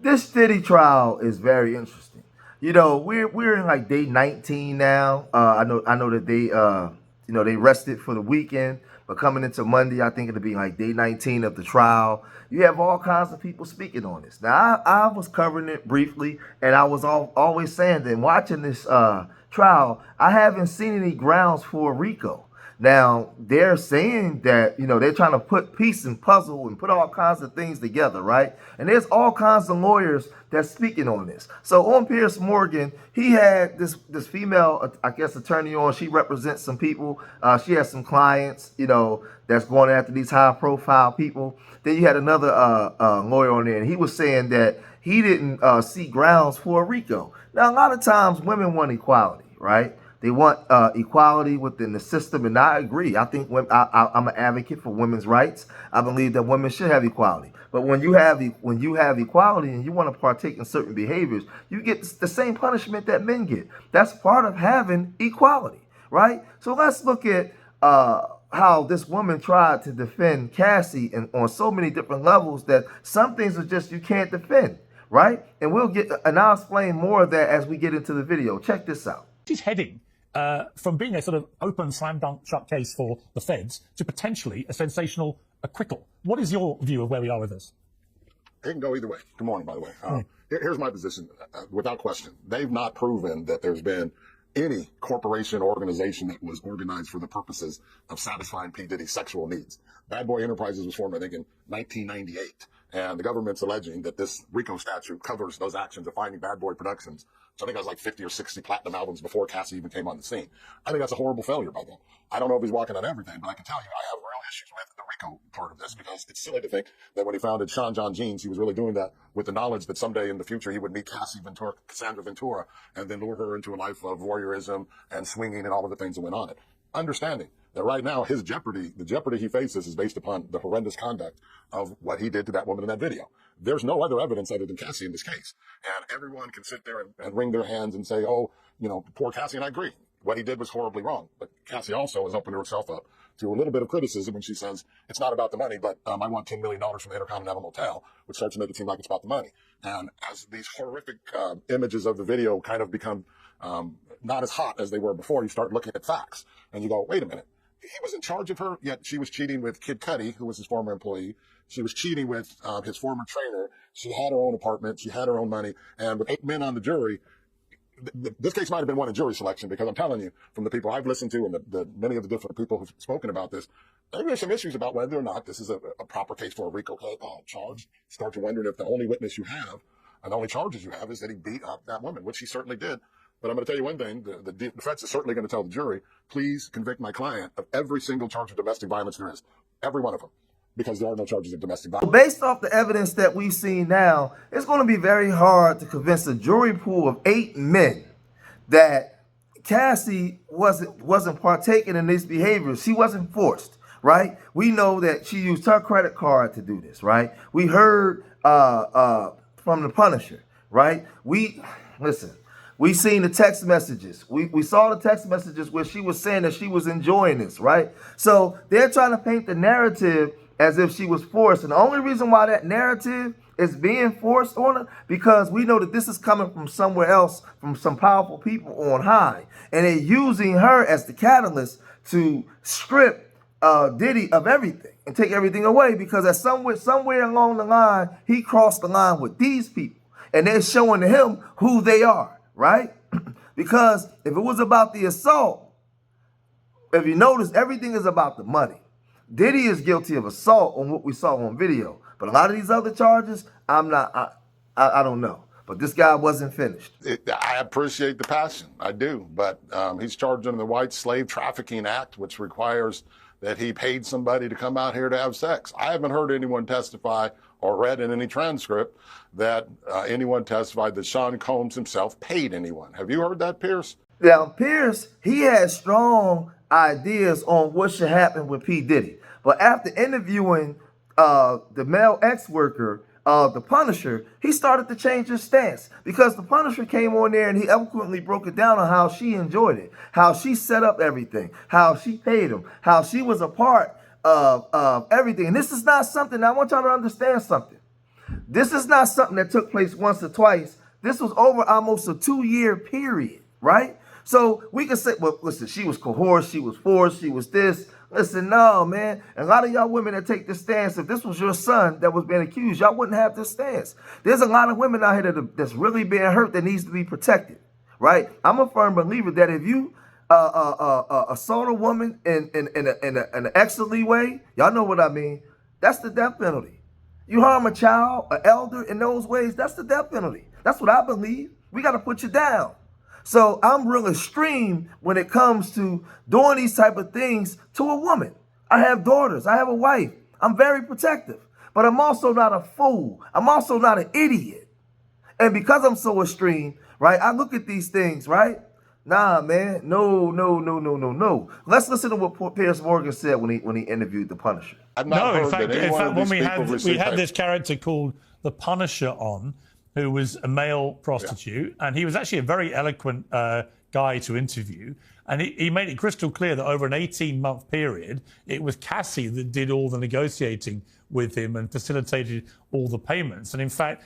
This Diddy trial is very interesting. You know, we're in like day 19 now. I know that they they rested for the weekend, but coming into Monday, I think it'll be like day 19 of the trial. You have all kinds of people speaking on this. Now, I was covering it briefly, and I was always saying that watching this trial, I haven't seen any grounds for RICO. Now, they're saying that, they're trying to put piece and puzzle and put all kinds of things together, right? And there's all kinds of lawyers that's speaking on this. So on Piers Morgan, he had this female, I guess, attorney on. She represents some people. She has some clients, that's going after these high profile people. Then you had another lawyer on there, and he was saying that he didn't see grounds for a RICO. Now, a lot of times women want equality, right? They want equality within the system, and I agree. I think I'm an advocate for women's rights. I believe that women should have equality. But when you have equality and you want to partake in certain behaviors, you get the same punishment that men get. That's part of having equality, right? So let's look at how this woman tried to defend Cassie and on so many different levels that some things are just you can't defend, right? And I'll explain more of that as we get into the video. Check this out. She's heading from being a sort of open slam dunk shut case for the feds to potentially a sensational acquittal. What is your view of where we are with this? It can go either way. Good morning, by the way. Here's my position. Without question, they've not proven that there's been any corporation or organization that was organized for the purposes of satisfying P. Diddy's sexual needs. Bad Boy Enterprises was formed, I think, in 1998. And the government's alleging that this RICO statute covers those actions of finding Bad Boy Productions. So I think it was like 50 or 60 platinum albums before Cassie even came on the scene. I think that's a horrible failure by them. I don't know if he's walking on everything, but I can tell you I have real issues with the RICO part of this because it's silly to think that when he founded Sean John Jeans, he was really doing that with the knowledge that someday in the future he would meet Cassandra Ventura, and then lure her into a life of voyeurism and swinging and all of the things that went on it. Understanding that right now the jeopardy he faces is based upon the horrendous conduct of what he did to that woman in that video. There's no other evidence other than Cassie in this case. And everyone can sit there and wring their hands and say, oh, poor Cassie, and I agree. What he did was horribly wrong. But Cassie also has opened herself up to a little bit of criticism when she says, it's not about the money, but I want $10 million from the Intercontinental Motel, which starts to make it seem like it's about the money. And as these horrific images of the video kind of become not as hot as they were before, you start looking at facts. And you go, wait a minute. He was in charge of her, yet she was cheating with Kid Cudi, who was his former employee. She was cheating with his former trainer. She had her own apartment. She had her own money. And with 8 men on the jury, this case might have been one in jury selection because I'm telling you, from the people I've listened to and the many of the different people who've spoken about this, there's some issues about whether or not this is a proper case for a RICO charge. Start to wondering if the only witness you have and the only charges you have is that he beat up that woman, which he certainly did. But I'm going to tell you one thing, the defense is certainly going to tell the jury, please convict my client of every single charge of domestic violence there is. Every one of them. Because there are no charges of domestic violence. Based off the evidence that we've seen now, it's going to be very hard to convince a jury pool of 8 men that Cassie wasn't partaking in these behaviors. She wasn't forced, right? We know that she used her credit card to do this, right? We heard from the Punisher, right? We seen the text messages. We saw the text messages where she was saying that she was enjoying this, right? So they're trying to paint the narrative as if she was forced. And the only reason why that narrative is being forced on her, because we know that this is coming from somewhere else, from some powerful people on high. And they're using her as the catalyst to strip Diddy of everything and take everything away, because somewhere along the line, he crossed the line with these people. And they're showing to him who they are. Right? Because if it was about the assault, if you notice, everything is about the money. Diddy is guilty of assault on what we saw on video. But a lot of these other charges, I don't know. But this guy wasn't finished. I appreciate the passion. I do. But he's charged under the White Slave Trafficking Act, which requires that he paid somebody to come out here to have sex. I haven't heard anyone testify or read in any transcript that anyone testified that Sean Combs himself paid anyone. Have you heard that, Piers? Now, Piers, he has strong ideas on what should happen with P. Diddy. But after interviewing the male ex-worker, the Punisher, he started to change his stance, because the Punisher came on there and he eloquently broke it down on how she enjoyed it, how she set up everything, how she paid him, how she was a part of everything. And this is not something, I want y'all to understand something. This is not something that took place once or twice. This was over almost a 2-year period, right? So we can say, well, listen, she was coerced, she was forced, she was this. Listen, no, man. A lot of y'all women that take this stance, if this was your son that was being accused, y'all wouldn't have this stance. There's a lot of women out here that's really being hurt that needs to be protected, right? I'm a firm believer that if you assault a woman in an excellent way, y'all know what I mean, that's the death penalty. You harm a child, an elder in those ways, that's the death penalty. That's what I believe. We got to put you down. So I'm real extreme when it comes to doing these type of things to a woman. I have daughters. I have a wife. I'm very protective. But I'm also not a fool. I'm also not an idiot. And because I'm so extreme, right, I look at these things, right? Nah, man. No, no, no, no, no, no. Let's listen to what Piers Morgan said when he interviewed the Punisher. I've not No, heard that any in one fact, of when these we people had received this character called the Punisher on, who was a male prostitute, and he was actually a very eloquent guy to interview. And he made it crystal clear that over an 18-month period, it was Cassie that did all the negotiating with him and facilitated all the payments. And in fact,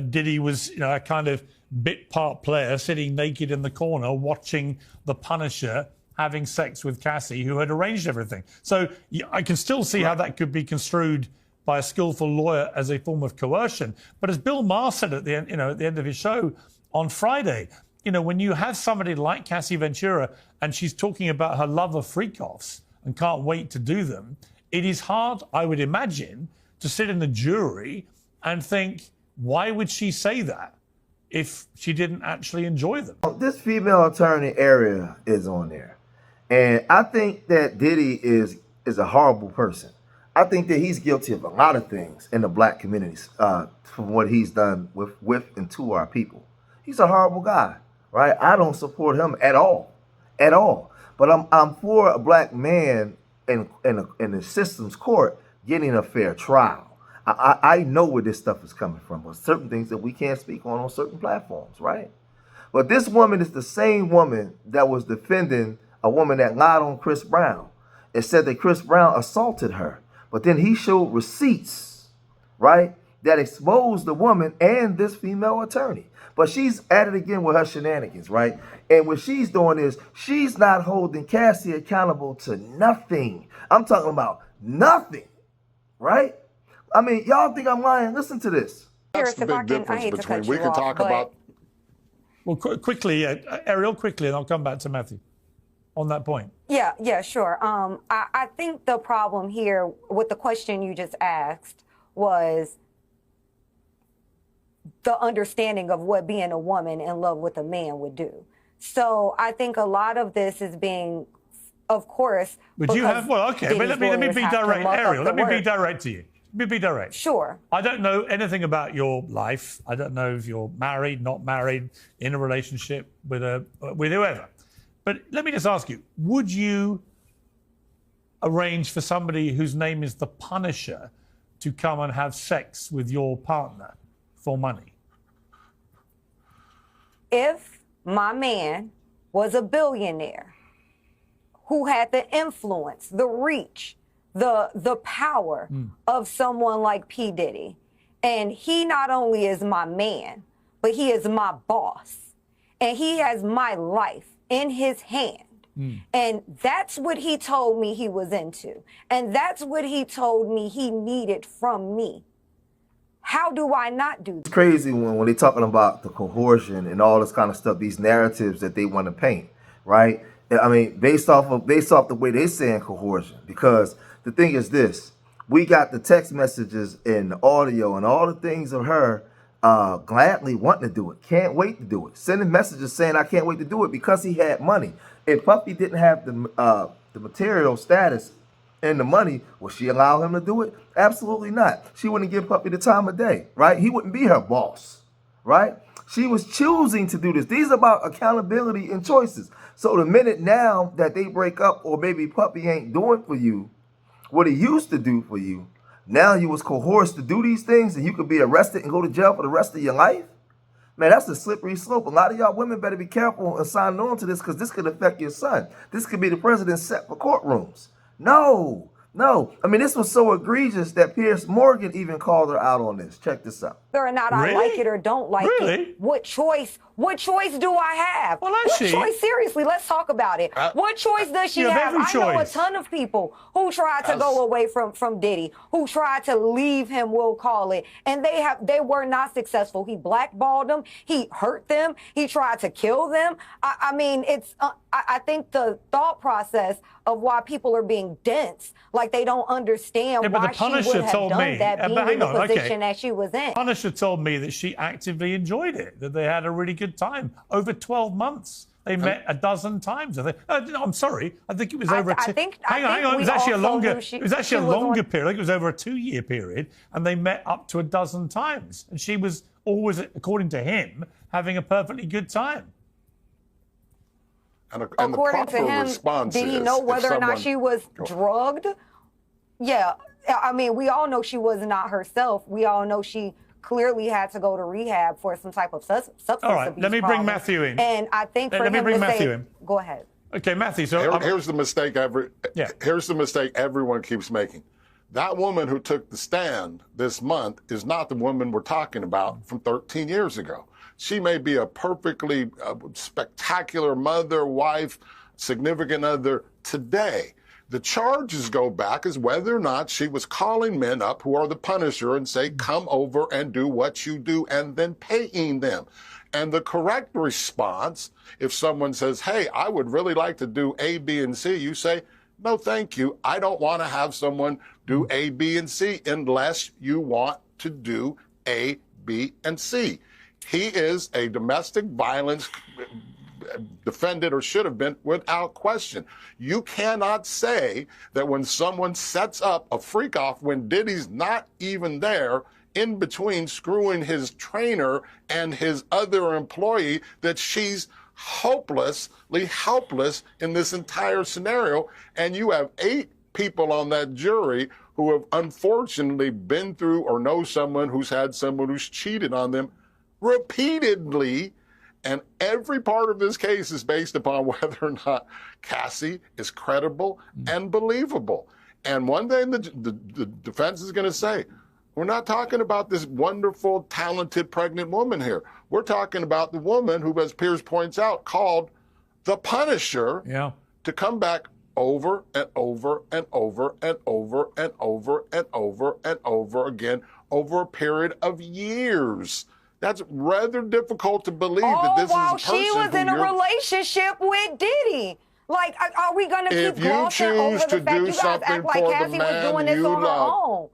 Diddy was, a kind of bit part player sitting naked in the corner watching the Punisher having sex with Cassie, who had arranged everything. So I can still see how that could be construed by a skillful lawyer as a form of coercion. But as Bill Maher said at the end, at the end of his show on Friday, when you have somebody like Cassie Ventura and she's talking about her love of freak-offs and can't wait to do them, it is hard, I would imagine, to sit in the jury and think, why would she say that if she didn't actually enjoy them? This female attorney area is on there. And I think that Diddy is a horrible person. I think that he's guilty of a lot of things in the black communities from what he's done with and to our people. He's a horrible guy, right? I don't support him at all. But I'm for a black man in the system's court getting a fair trial. I know where this stuff is coming from, but certain things that we can't speak on certain platforms, right? But this woman is the same woman that was defending a woman that lied on Chris Brown. It said that Chris Brown assaulted her, but then he showed receipts, right, that exposed the woman and this female attorney. But she's at it again with her shenanigans, right? And what she's doing is she's not holding Cassie accountable to nothing. I'm talking about nothing, right? I mean, y'all think I'm lying? Listen to this. That's the big difference between we can talk about. Well, quickly, Ariel, quickly, and I'll come back to Matthew on that point. Yeah, sure. I think the problem here with the question you just asked was the understanding of what being a woman in love with a man would do. So I think a lot of this is being, of course. But you have, well, okay, but let me be direct, Ariel. Let me be direct to you. Let me be direct. Sure. I don't know anything about your life. I don't know if you're married, not married, in a relationship with whoever. But let me just ask you, would you arrange for somebody whose name is the Punisher to come and have sex with your partner for money? If my man was a billionaire who had the influence, the reach, the power of someone like P. Diddy, and he not only is my man, but he is my boss, and he has my life in his hand. And that's what he told me he was into. And that's what he told me he needed from me. How do I not do that? It's crazy when they're talking about the coercion and all this kind of stuff, these narratives that they want to paint, right? I mean, based off the way they're saying coercion, because the thing is this, we got the text messages and the audio and all the things of her gladly wanting to do it, can't wait to do it, sending messages saying I can't wait to do it because he had money. If Puffy didn't have the material status and the money, would she allow him to do it? Absolutely not. She wouldn't give Puffy the time of day, right? He wouldn't be her boss, right? She was choosing to do this. These are about accountability and choices. So the minute now that they break up or maybe Puffy ain't doing for you what he used to do for you, now you was coerced to do these things and you could be arrested and go to jail for the rest of your life? Man, that's a slippery slope. A lot of y'all women better be careful and sign on to this because this could affect your son. This could be the president's set for courtrooms. No, No, I mean, this was so egregious that Piers Morgan even called her out on this. Check this out. Whether or not I like Really? it or don't like Really? it, what choice do I have? Well, what actually- choice? Seriously, let's talk about it. What choice does she You have have? every I know a choice. ton of people who tried to go away from Diddy, who tried to leave him, we'll call it, and they were not successful. He blackballed them. He hurt them. He tried to kill them. I mean, it's. I think the thought process of why people are being dense, like they don't understand Yeah, but why the she Punisher would have told done me- that, but being in hang the on, okay. position that she was in. Punisher told me that she actively enjoyed it, that they had a really good time over 12 months. They met a dozen times. I think. No, I'm sorry. I think it was over. I think hang on. It we was actually a also longer. knew she- It was she actually a was longer on- period. I think it was over a 2-year period, and they met up to a dozen times. And she was always, according to him, having a perfectly good time. And the According proper to him, response did he is know if whether or not someone- she was drugged? Yeah. I mean, we all know she was not herself. We all know she clearly had to go to rehab for some type of substance All right, abuse let me bring problem. Matthew in. And I think for Let me him bring to Matthew say, in. go ahead. Okay, Matthew. So Here's the mistake Here's the mistake everyone keeps making. That woman who took the stand this month is not the woman we're talking about from 13 years ago. She may be a perfectly spectacular mother, wife, significant other today. The charges go back as whether or not she was calling men up who are the Punisher and say, come over and do what you do, and then paying them. And the correct response, if someone says, hey, I would really like to do A, B, and C, you say, no, thank you. I don't want to have someone do A, B, and C unless you want to do A, B, and C. He is a domestic violence defendant, or should have been, without question. You cannot say that when someone sets up a freak off when Diddy's not even there, in between screwing his trainer and his other employee, that she's hopelessly helpless in this entire scenario. And you have 8 people on that jury who have unfortunately been through or know someone who's had someone who's cheated on them repeatedly. And every part of this case is based upon whether or not Cassie is credible and believable. And one thing the defense is going to say, we're not talking about this wonderful, talented, pregnant woman here. We're talking about the woman who, as Piers points out, called the Punisher to come back over and over and over and over and over and over and over again over a period of years. That's rather difficult to believe that this is a person she was in a relationship with Diddy. Like, are we going to keep glossing over the fact you guys act like Cassie was doing this on her own?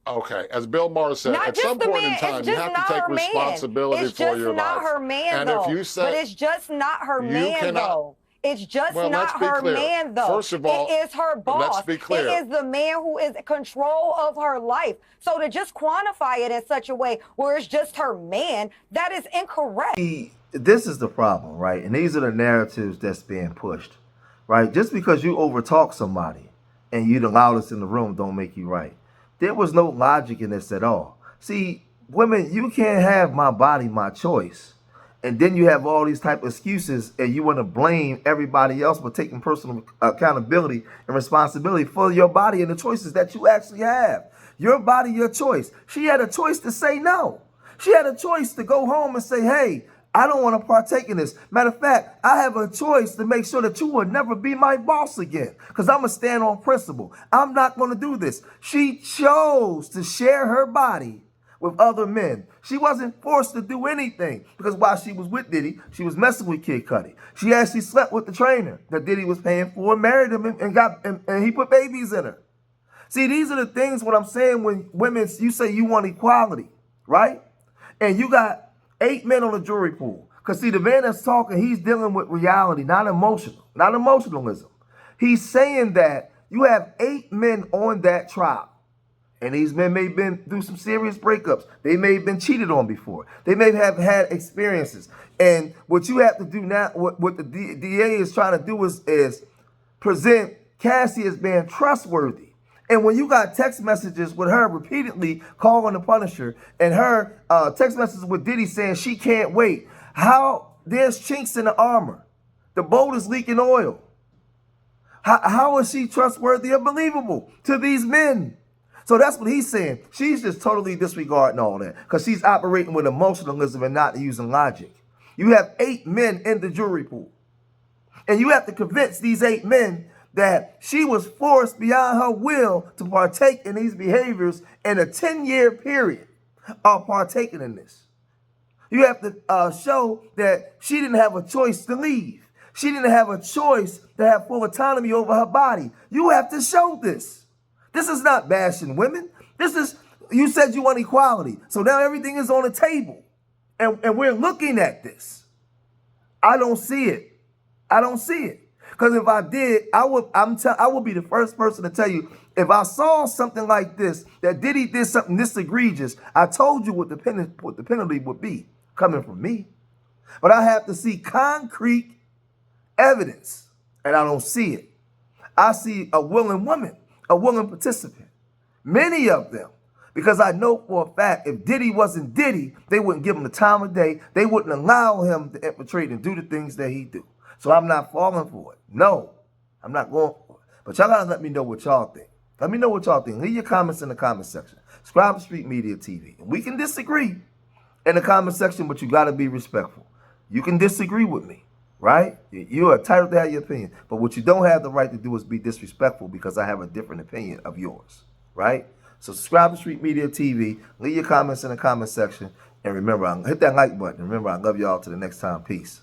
Okay, as Bill Maher said, Not at just some the point man, in time, it's you just have to not take her man. responsibility It's for just your not life. her man, And though. if you say, But it's just not her man, though. It's just Well, not let's be her clear. man, though. First of all, it is her boss. let's be clear. It is the man who is in control of her life. So to just quantify it in such a way where it's just her man, that is incorrect. This is the problem, right? And these are the narratives that's being pushed, right? Just because you overtalk somebody and you the loudest in the room don't make you right. There was no logic in this at all. See, women, you can't have my body, my choice. And then you have all these type of excuses and you want to blame everybody else for taking personal accountability and responsibility for your body and the choices that you actually have. Your body, your choice. She had a choice to say no. She had a choice to go home and say, hey, I don't want to partake in this. Matter of fact, I have a choice to make sure that you will never be my boss again because I'm going to stand on principle. I'm not going to do this. She chose to share her body with other men. She wasn't forced to do anything because while she was with Diddy, she was messing with Kid Cudi. She actually slept with the trainer that Diddy was paying for, married him, and he put babies in her. See, these are the things what I'm saying when women, you say you want equality, right? And you got 8 men on the jury pool. Because see, the man that's talking, he's dealing with reality, not emotionalism. He's saying that you have 8 men on that trial. And these men may have been through some serious breakups. They may have been cheated on before. They may have had experiences. And what you have to do now, what the DA is trying to do is present Cassie as being trustworthy. And when you got text messages with her repeatedly calling the Punisher and her text messages with Diddy saying she can't wait, how there's chinks in the armor. The boat is leaking oil. How is she trustworthy or believable to these men? So that's what he's saying. She's just totally disregarding all that because she's operating with emotionalism and not using logic. You have 8 men in the jury pool. And you have to convince these 8 men that she was forced beyond her will to partake in these behaviors in a 10-year period of partaking in this. You have to show that she didn't have a choice to leave. She didn't have a choice to have full autonomy over her body. You have to show this. This is not bashing women. This is, you said you want equality. So now everything is on the table. And we're looking at this. I don't see it. I don't see it. Because if I did, I would be the first person to tell you, if I saw something like this, that Diddy did something this egregious, I told you what the penalty would be coming from me. But I have to see concrete evidence, and I don't see it. I see a willing woman, a willing participant, many of them, because I know for a fact if Diddy wasn't Diddy, they wouldn't give him the time of day. They wouldn't allow him to infiltrate and do the things that he do. So I'm not falling for it. No, I'm not going for it. But y'all gotta let me know what y'all think. Let me know what y'all think. Leave your comments in the comment section. Subscribe to Street Media TV. And we can disagree in the comment section, but you gotta be respectful. You can disagree with me, right? You are entitled to have your opinion. But what you don't have the right to do is be disrespectful because I have a different opinion of yours, right? So subscribe to Street Media TV. Leave your comments in the comment section. And remember, hit that like button. Remember, I love y'all. Till the next time. Peace.